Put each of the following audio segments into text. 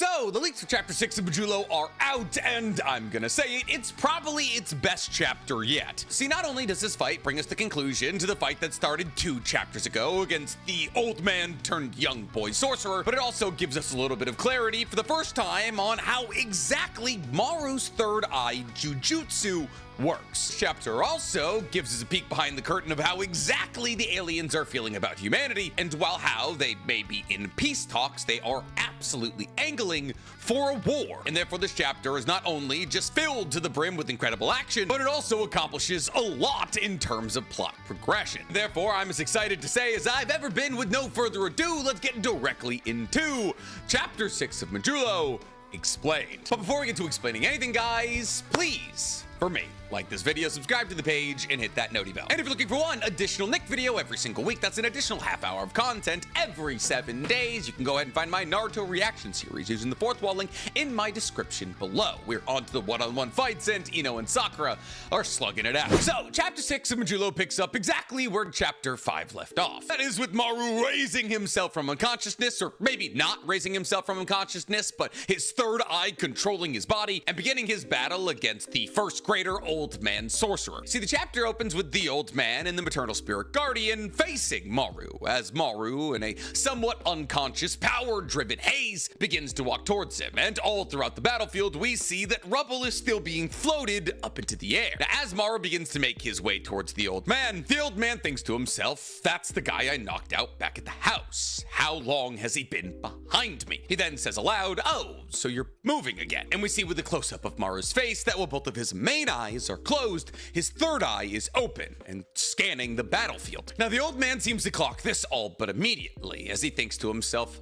So, the leaks for Chapter 6 of Modulo are out, and I'm gonna say it, it's probably its best chapter yet. See, not only does this fight bring us the conclusion to the fight that started 2 chapters ago against the old man turned young boy sorcerer, but it also gives us a little bit of clarity for the first time on how exactly Maru's third eye Jujutsu works. This chapter also gives us a peek behind the curtain of how exactly the aliens are feeling about humanity, and while how they may be in peace talks, they are absolutely angling for a war. And therefore this chapter is not only just filled to the brim with incredible action, but it also accomplishes a lot in terms of plot progression. Therefore, I'm as excited to say as I've ever been. With no further ado, let's get directly into Chapter 6 of Modulo Explained. But before we get to explaining anything, guys, please, for me, like this video, subscribe to the page, and hit that noti bell. And if you're looking for one additional Nick video every single week, that's an additional half hour of content every 7 days, you can go ahead and find my Naruto reaction series using the fourth wall link in my description below. We're on to the one-on-one fights, and Ino and Sakura are slugging it out. So, Chapter 6 of Modulo picks up exactly where Chapter 5 left off. That is with Maru raising himself from unconsciousness, or maybe not raising himself from unconsciousness, but his third eye controlling his body, and beginning his battle against the first grader old man sorcerer. See, the chapter opens with the old man and the maternal spirit guardian facing Maru, as Maru, in a somewhat unconscious, power-driven haze, begins to walk towards him. And all throughout the battlefield, we see that rubble is still being floated up into the air. Now, as Maru begins to make his way towards the old man thinks to himself, that's the guy I knocked out back at the house. How long has he been behind me? He then says aloud, oh, so you're moving again. And we see with a close-up of Maru's face that while both of his main eyes are closed, his third eye is open and scanning the battlefield. Now, the old man seems to clock this all but immediately as he thinks to himself,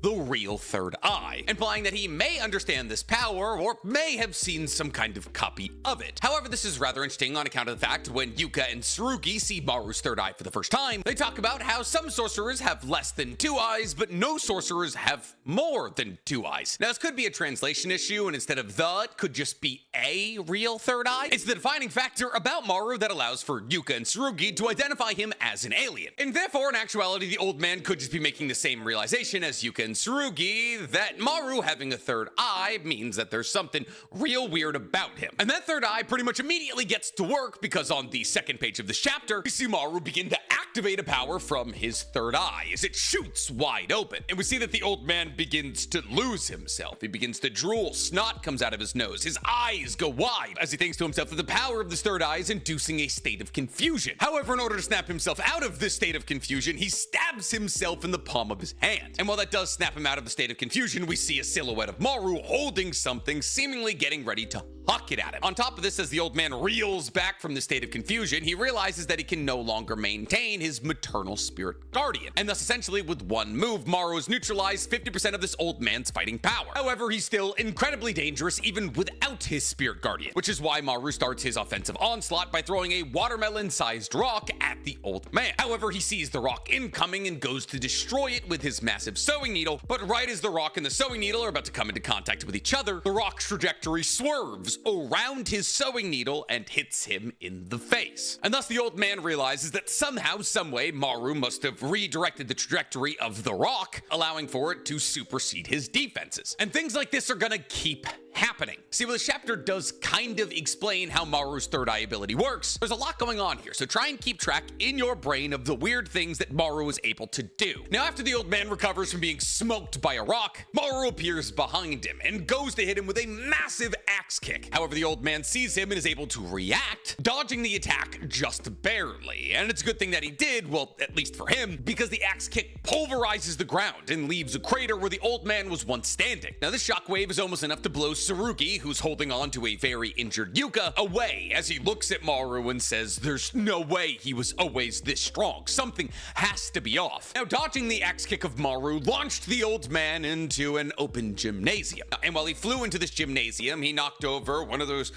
the real third eye, implying that he may understand this power or may have seen some kind of copy of it. However, this is rather interesting on account of the fact when Yuka and Tsurugi see Maru's third eye for the first time, they talk about how some sorcerers have less than 2 eyes, but no sorcerers have more than 2 eyes. Now, this could be a translation issue, and instead of the, it could just be a real third eye. It's the defining factor about Maru that allows for Yuka and Tsurugi to identify him as an alien. And therefore, in actuality, the old man could just be making the same realization as Yuka and Tsurugi, that Maru having a third eye means that there's something real weird about him. And that third eye pretty much immediately gets to work, because on the second page of this chapter, we see Maru begin to activate a power from his third eye as it shoots wide open. And we see that the old man begins to lose himself. He begins to drool, snot comes out of his nose, his eyes go wide as he thinks to himself that the power of this third eye is inducing a state of confusion. However, in order to snap himself out of this state of confusion, he stabs himself in the palm of his hand. And while that does snap him out of the state of confusion, we see a silhouette of Maru holding something, seemingly getting ready to huck it at him. On top of this, as the old man reels back from the state of confusion, he realizes that he can no longer maintain his maternal spirit guardian. And thus, essentially, with one move, Maru has neutralized 50% of this old man's fighting power. However, he's still incredibly dangerous even without his spirit guardian, which is why Maru starts his offensive onslaught by throwing a watermelon-sized rock at the old man. However, he sees the rock incoming and goes to destroy it with his massive sewing needle, but right as the rock and the sewing needle are about to come into contact with each other, the rock's trajectory swerves around his sewing needle and hits him in the face. And thus the old man realizes that somehow, someway, Maru must have redirected the trajectory of the rock, allowing for it to supersede his defenses. And things like this are gonna keep happening. See, well, this chapter does kind of explain how Maru's third eye ability works. There's a lot going on here, so try and keep track in your brain of the weird things that Maru is able to do. Now, after the old man recovers from being smoked by a rock, Maru appears behind him and goes to hit him with a massive axe kick. However, the old man sees him and is able to react, dodging the attack just barely. And it's a good thing that he did, well, at least for him, because the axe kick pulverizes the ground and leaves a crater where the old man was once standing. Now, this shockwave is almost enough to blow Tsurugi, who's holding on to a very injured Yuka, away as he looks at Maru and says, there's no way he was always this strong. Something has to be off. Now, dodging the axe kick of Maru launched the old man into an open gymnasium. And while he flew into this gymnasium, he knocked over one of those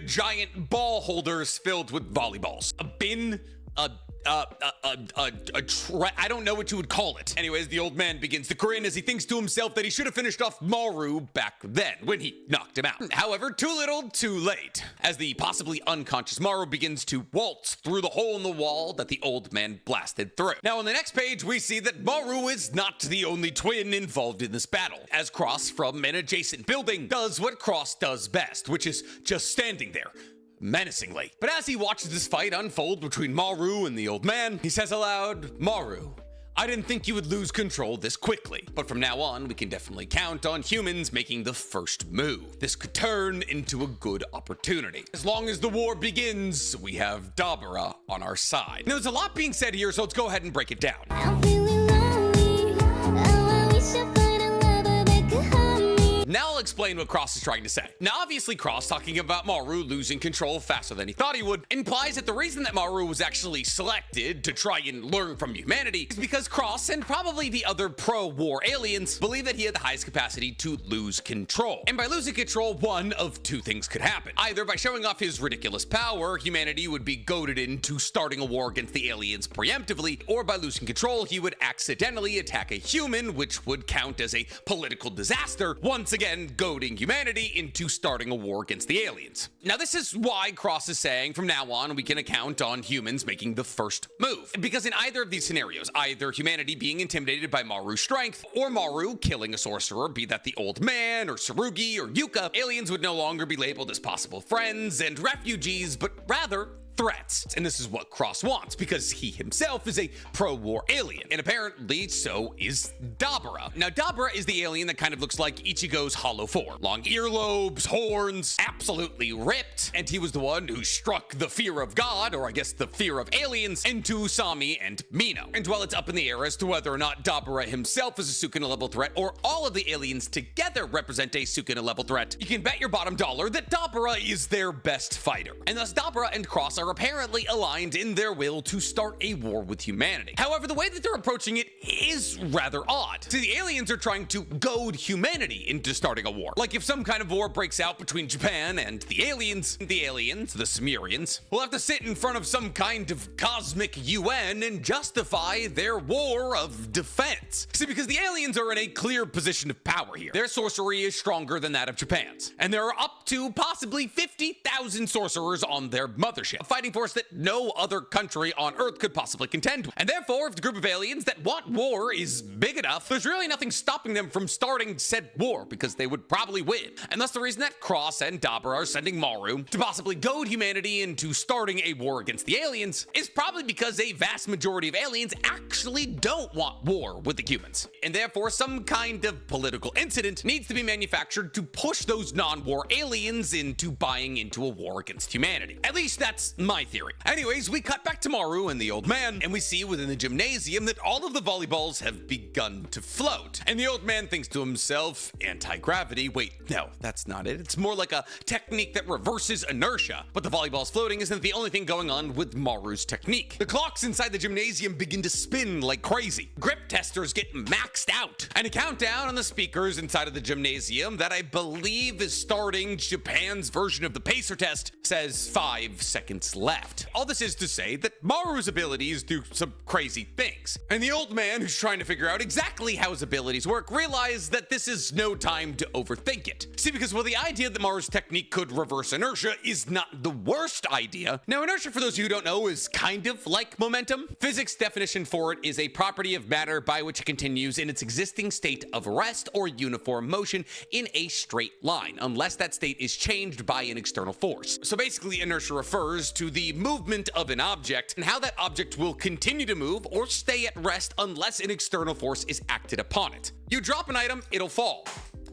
giant ball holders filled with volleyballs. A bin, a I don't know what you would call it. Anyways, the old man begins to grin as he thinks to himself that he should have finished off Maru back then when he knocked him out. However, too little, too late, as the possibly unconscious Maru begins to waltz through the hole in the wall that the old man blasted through. Now, on the next page, we see that Maru is not the only twin involved in this battle, as Cross from an adjacent building does what Cross does best, which is just standing there menacingly. But as he watches this fight unfold between Maru and the old man, he says aloud, "Maru, I didn't think you would lose control this quickly, but from now on, we can definitely count on humans making the first move. This could turn into a good opportunity. As long as the war begins, we have Dabura on our side." Now, there's a lot being said here, so let's go ahead and break it down. I'm feeling lonely. Oh, I wish I find a lover that could hug me. Now I'll explain what Cross is trying to say. Now, obviously, Cross talking about Maru losing control faster than he thought he would implies that the reason that Maru was actually selected to try and learn from humanity is because Cross and probably the other pro-war aliens believe that he had the highest capacity to lose control. And by losing control, one of two things could happen. Either by showing off his ridiculous power, humanity would be goaded into starting a war against the aliens preemptively, or by losing control, he would accidentally attack a human, which would count as a political disaster, once again goading humanity into starting a war against the aliens. Now, this is why Cross is saying from now on we can count on humans making the first move. Because in either of these scenarios, either humanity being intimidated by Maru's strength, or Maru killing a sorcerer, be that the old man, or Tsurugi, or Yuka, aliens would no longer be labeled as possible friends and refugees, but rather threats. And this is what Cross wants, because he himself is a pro-war alien, and apparently so is Dabura. Now, Dabura is the alien that kind of looks like Ichigo's Hollow 4. Long earlobes, horns, absolutely ripped, and he was the one who struck the fear of God, or I guess the fear of aliens, into Usami and Mino. And while it's up in the air as to whether or not Dabura himself is a Sukuna-level threat, or all of the aliens together represent a Sukuna-level threat, you can bet your bottom dollar that Dabura is their best fighter. And thus Dabura and Cross are apparently aligned in their will to start a war with humanity. However, the way that they're approaching it is rather odd. See, the aliens are trying to goad humanity into starting a war. Like if some kind of war breaks out between Japan and the aliens, the Sumerians, will have to sit in front of some kind of cosmic UN and justify their war of defense. See, because the aliens are in a clear position of power here. Their sorcery is stronger than that of Japan's, and there are up to possibly 50,000 sorcerers on their mothership, a fighting force that no other country on Earth could possibly contend with. And therefore, if the group of aliens that want war is big enough, there's really nothing stopping them from starting said war, because they would probably win. And that's the reason that Cross and Dabura are sending Maru to possibly goad humanity into starting a war against the aliens is probably because a vast majority of aliens actually don't want war with the humans. And therefore, some kind of political incident needs to be manufactured to push those non-war aliens into buying into a war against humanity. At least that's my theory. Anyways, we cut back to Maru and the old man, and we see within the gymnasium that all of the volleyballs have begun to float. And the old man thinks to himself, anti-gravity? Wait, no, that's not it. It's more like a technique that reverses inertia. But the volleyballs floating isn't the only thing going on with Maru's technique. The clocks inside the gymnasium begin to spin like crazy. Grip testers get maxed out. And a countdown on the speakers inside of the gymnasium that I believe is starting Japan's version of the pacer test says 5 seconds left. All this is to say that Maru's abilities do some crazy things. And the old man, who's trying to figure out exactly how his abilities work, realized that this is no time to overthink it. See, because while the idea that Maru's technique could reverse inertia is not the worst idea. Now, inertia, for those of you who don't know, is kind of like momentum. Physics definition for it is a property of matter by which it continues in its existing state of rest or uniform motion in a straight line, unless that state is changed by an external force. So basically, inertia refers to the movement of an object and how that object will continue to move or stay at rest unless an external force is acted upon it. You drop an item, it'll fall.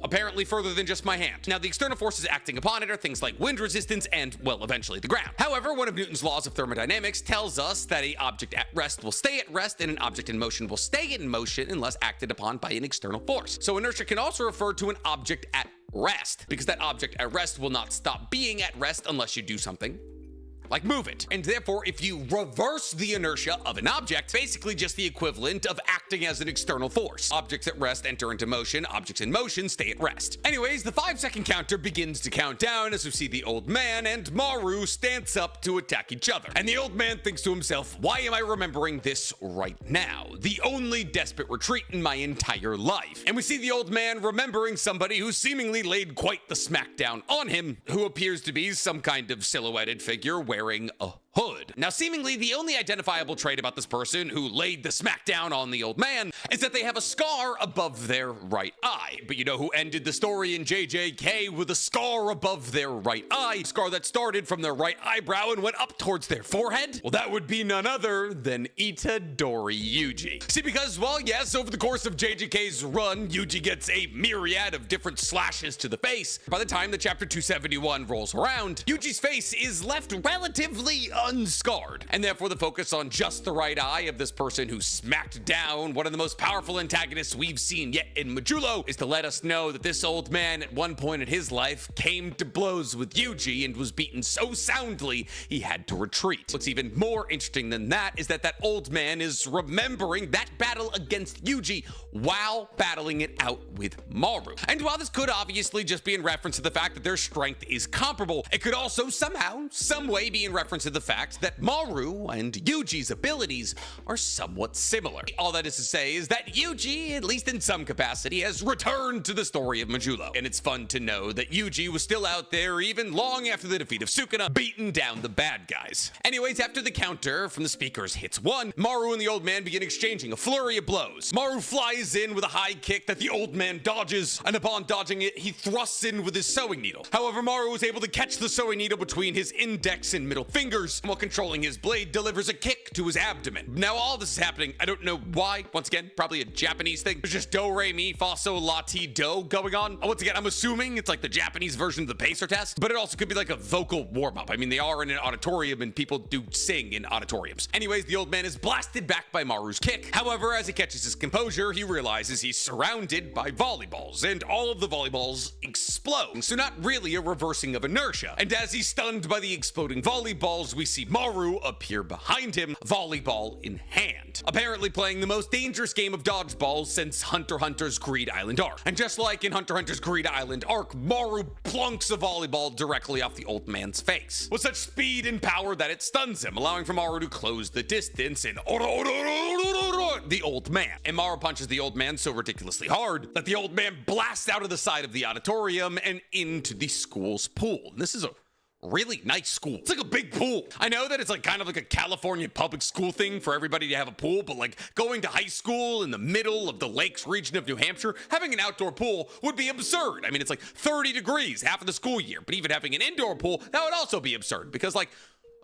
Apparently further than just my hand. Now, the external forces acting upon it are things like wind resistance and, well, eventually the ground. However, one of Newton's laws of thermodynamics tells us that an object at rest will stay at rest and an object in motion will stay in motion unless acted upon by an external force. So inertia can also refer to an object at rest, because that object at rest will not stop being at rest unless you do something like move it. And therefore, if you reverse the inertia of an object, basically just the equivalent of acting as an external force. Objects at rest enter into motion, objects in motion stay at rest. Anyways, the 5-second counter begins to count down as we see the old man and Maru stance up to attack each other. And the old man thinks to himself, why am I remembering this right now? The only desperate retreat in my entire life. And we see the old man remembering somebody who seemingly laid quite the smackdown on him, who appears to be some kind of silhouetted figure wearing a hood. Now, seemingly the only identifiable trait about this person who laid the smackdown on the old man is that they have a scar above their right eye. But you know who ended the story in JJK with a scar above their right eye? A scar that started from their right eyebrow and went up towards their forehead? Well, that would be none other than Itadori Yuji. See, because, well, yes, over the course of JJK's run, Yuji gets a myriad of different slashes to the face. By the time the chapter 271 rolls around, Yuji's face is left relatively unscarred, and therefore the focus on just the right eye of this person who smacked down one of the most powerful antagonists we've seen yet in Modulo is to let us know that this old man at one point in his life came to blows with Yuji and was beaten so soundly he had to retreat. What's even more interesting than that is that that old man is remembering that battle against Yuji while battling it out with Maru. And while this could obviously just be in reference to the fact that their strength is comparable, it could also somehow, some way be in reference to the fact that Maru and Yuji's abilities are somewhat similar. All that is to say is that Yuji, at least in some capacity, has returned to the story of Modulo. And it's fun to know that Yuji was still out there even long after the defeat of Sukuna, beating down the bad guys. Anyways, after the counter from the speakers hits 1, Maru and the old man begin exchanging a flurry of blows. Maru flies in with a high kick that the old man dodges, and upon dodging it, he thrusts in with his sewing needle. However, Maru was able to catch the sewing needle between his index and middle fingers, while controlling his blade, delivers a kick to his abdomen. Now, all this is happening, I don't know why. Once again, probably a Japanese thing. There's just do, re, mi, fa, sol, la, ti, do going on. Once again, I'm assuming it's like the Japanese version of the pacer test, but it also could be like a vocal warm-up. I mean, they are in an auditorium and people do sing in auditoriums. Anyways, the old man is blasted back by Maru's kick. However, as he catches his composure, he realizes he's surrounded by volleyballs, and all of the volleyballs explode. So not really a reversing of inertia. And as he's stunned by the exploding volleyballs, we see Maru appear behind him, volleyball in hand, apparently playing the most dangerous game of dodgeball since Hunter x Hunter's Greed Island arc. And just like in Hunter x Hunter's Greed Island arc, Maru plunks a volleyball directly off the old man's face with such speed and power that it stuns him, allowing for Maru to close the distance and the old man. And Maru punches the old man so ridiculously hard that the old man blasts out of the side of the auditorium and into the school's pool. And this is a really nice school. It's like a big pool. I know that it's like kind of like a California public school thing for everybody to have a pool, but like going to high school in the middle of the lakes region of New Hampshire, having an outdoor pool would be absurd. I mean, it's like 30 degrees half of the school year, but even having an indoor pool, that would also be absurd because like,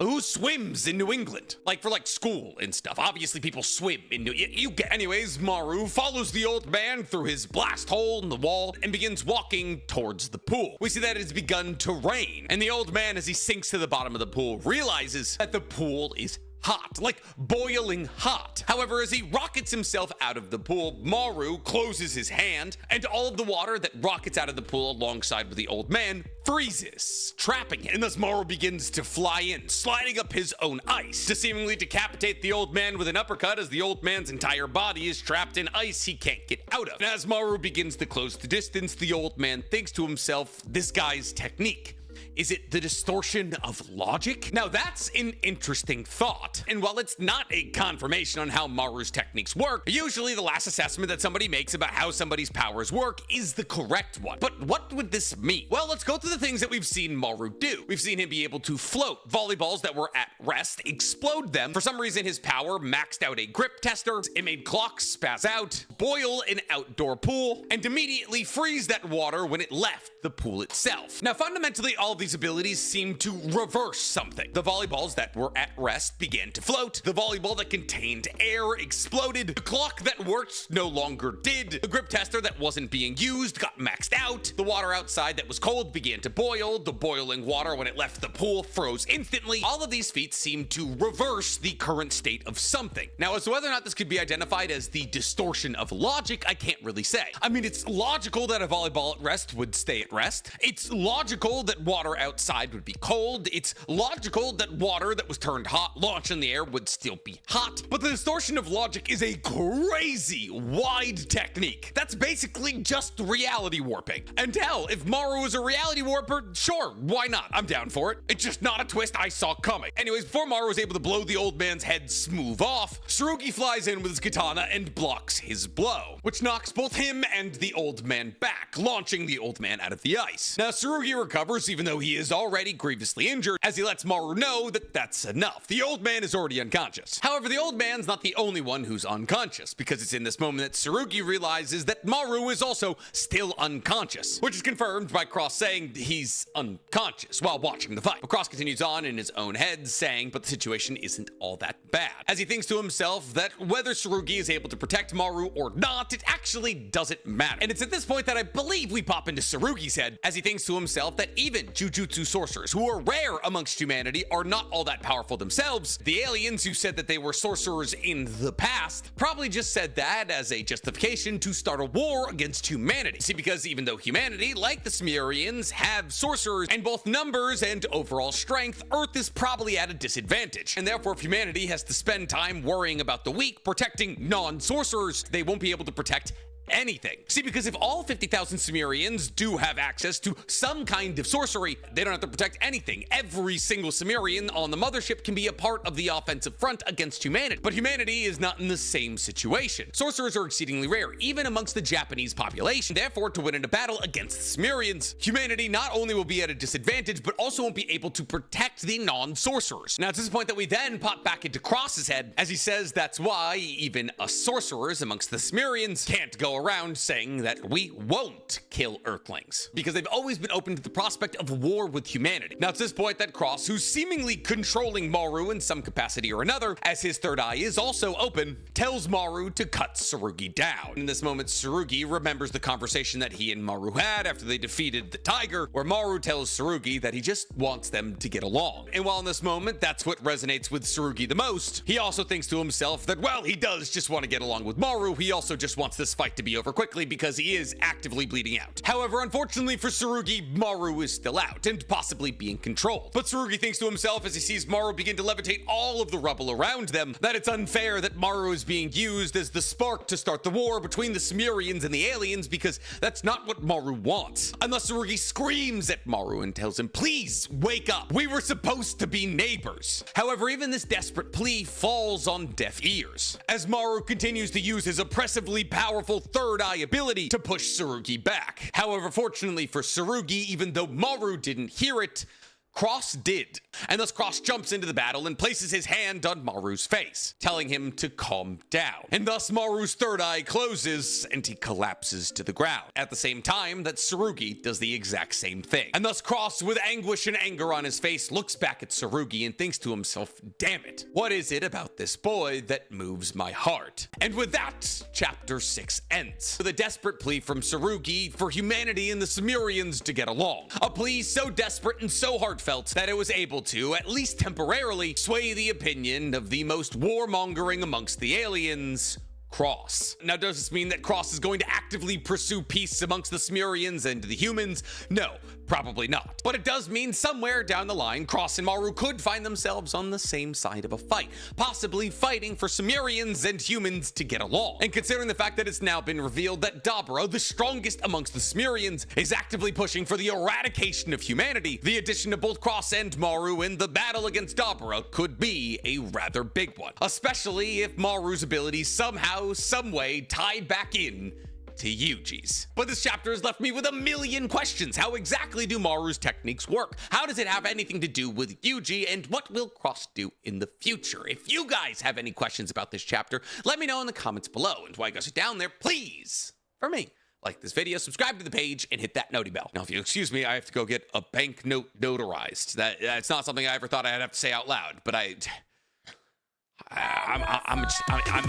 who swims in New England? Like for like school and stuff. Obviously people swim in you get. Anyways, Maru follows the old man through his blast hole in the wall and begins walking towards the pool. We see that it has begun to rain, and the old man, as he sinks to the bottom of the pool, realizes that the pool is hot, like boiling hot. However, as he rockets himself out of the pool, Maru closes his hand, and all of the water that rockets out of the pool alongside with the old man freezes, trapping him. And thus Maru begins to fly in, sliding up his own ice to seemingly decapitate the old man with an uppercut, as the old man's entire body is trapped in ice he can't get out of. And as Maru begins to close the distance, the old man thinks to himself, this guy's technique. Is it the distortion of logic? Now that's an interesting thought. And while it's not a confirmation on how Maru's techniques work, usually the last assessment that somebody makes about how somebody's powers work is the correct one. But what would this mean? Well, let's go through the things that we've seen Maru do. We've seen him be able to float volleyballs that were at rest, explode them. For some reason, his power maxed out a grip tester. It made clocks spaz out, boil an outdoor pool, and immediately freeze that water when it left the pool itself. Now, fundamentally, all of these abilities seem to reverse something. The volleyballs that were at rest began to float. The volleyball that contained air exploded. The clock that worked no longer did. The grip tester that wasn't being used got maxed out. The water outside that was cold began to boil. The boiling water, when it left the pool, froze instantly. All of these feats seem to reverse the current state of something. Now, as to whether or not this could be identified as the distortion of logic, I can't really say. I mean, it's logical that a volleyball at rest would stay at rest. It's logical that water water outside would be cold, it's logical that water that was turned hot, launched in the air, would still be hot. But the distortion of logic is a crazy wide technique. That's basically just reality warping. And hell, if Maru is a reality warper, sure, why not? I'm down for it. It's just not a twist I saw coming. Anyways, before Maru was able to blow the old man's head smooth off, Tsurugi flies in with his katana and blocks his blow, which knocks both him and the old man back, launching the old man out of the ice. Now, Tsurugi recovers even though he is already grievously injured, as he lets Maru know that that's enough. The old man is already unconscious. However, the old man's not the only one who's unconscious, because it's in this moment that Tsurugi realizes that Maru is also still unconscious, which is confirmed by Cross saying he's unconscious while watching the fight. But Cross continues on in his own head, saying, but the situation isn't all that bad, as he thinks to himself that whether Tsurugi is able to protect Maru or not, it actually doesn't matter. And it's at this point that I believe we pop into Tsurugi's head, as he thinks to himself that even Jujutsu sorcerers, who are rare amongst humanity, are not all that powerful themselves. The aliens who said that they were sorcerers in the past probably just said that as a justification to start a war against humanity. See, because even though humanity, like the Sumerians, have sorcerers in both numbers and overall strength, Earth is probably at a disadvantage. And therefore, if humanity has to spend time worrying about the weak, protecting non-sorcerers, they won't be able to protect anything. See, because if all 50,000 Sumerians do have access to some kind of sorcery, they don't have to protect anything. Every single Sumerian on the mothership can be a part of the offensive front against humanity. But humanity is not in the same situation. Sorcerers are exceedingly rare, even amongst the Japanese population. Therefore, to win in a battle against the Sumerians, humanity not only will be at a disadvantage, but also won't be able to protect the non-sorcerers. Now, it's this point that we then pop back into Cross's head, as he says that's why even us sorcerers amongst the Sumerians can't go around saying that we won't kill Earthlings, because they've always been open to the prospect of war with humanity. Now, it's this point that Cross, who's seemingly controlling Maru in some capacity or another, as his third eye is also open, tells Maru to cut Tsurugi down. In this moment, Tsurugi remembers the conversation that he and Maru had after they defeated the tiger, where Maru tells Tsurugi that he just wants them to get along. And while in this moment, that's what resonates with Tsurugi the most, he also thinks to himself that, well, he does just want to get along with Maru, he also just wants this fight to be over quickly because he is actively bleeding out. However, unfortunately for Tsurugi, Maru is still out and possibly being controlled. But Tsurugi thinks to himself as he sees Maru begin to levitate all of the rubble around them that it's unfair that Maru is being used as the spark to start the war between the Sumerians and the aliens, because that's not what Maru wants. Unless Tsurugi screams at Maru and tells him, please wake up, we were supposed to be neighbors. However, even this desperate plea falls on deaf ears, as Maru continues to use his oppressively powerful third eye ability to push Tsurugi back. However, fortunately for Tsurugi, even though Maru didn't hear it, Cross did, and thus Cross jumps into the battle and places his hand on Maru's face, telling him to calm down. And thus Maru's third eye closes and he collapses to the ground, at the same time that Tsurugi does the exact same thing. And thus Cross, with anguish and anger on his face, looks back at Tsurugi and thinks to himself, damn it, what is it about this boy that moves my heart? And with that, chapter 6 ends, with a desperate plea from Tsurugi for humanity and the Sumerians to get along. A plea so desperate and so heartfelt that it was able to, at least temporarily, sway the opinion of the most warmongering amongst the aliens, Cross. Now, does this mean that Cross is going to actively pursue peace amongst the Sumerians and the humans? No, probably not. But it does mean somewhere down the line, Cross and Maru could find themselves on the same side of a fight, possibly fighting for Sumerians and humans to get along. And considering the fact that it's now been revealed that Dabura, the strongest amongst the Sumerians, is actively pushing for the eradication of humanity, the addition of both Cross and Maru in the battle against Dabura could be a rather big one, especially if Maru's abilities somehow, some way, tie back in to Yuji's. But this chapter has left me with a million questions. How exactly do Maru's techniques work? How does it have anything to do with Yuji? And what will Cross do in the future? If you guys have any questions about this chapter, let me know in the comments below. And while you guys are down there, please, for me, like this video, subscribe to the page, and hit that noti bell. Now, if you excuse me, I have to go get a banknote notarized. That's not something I ever thought I'd have to say out loud, but I'm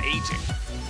aging.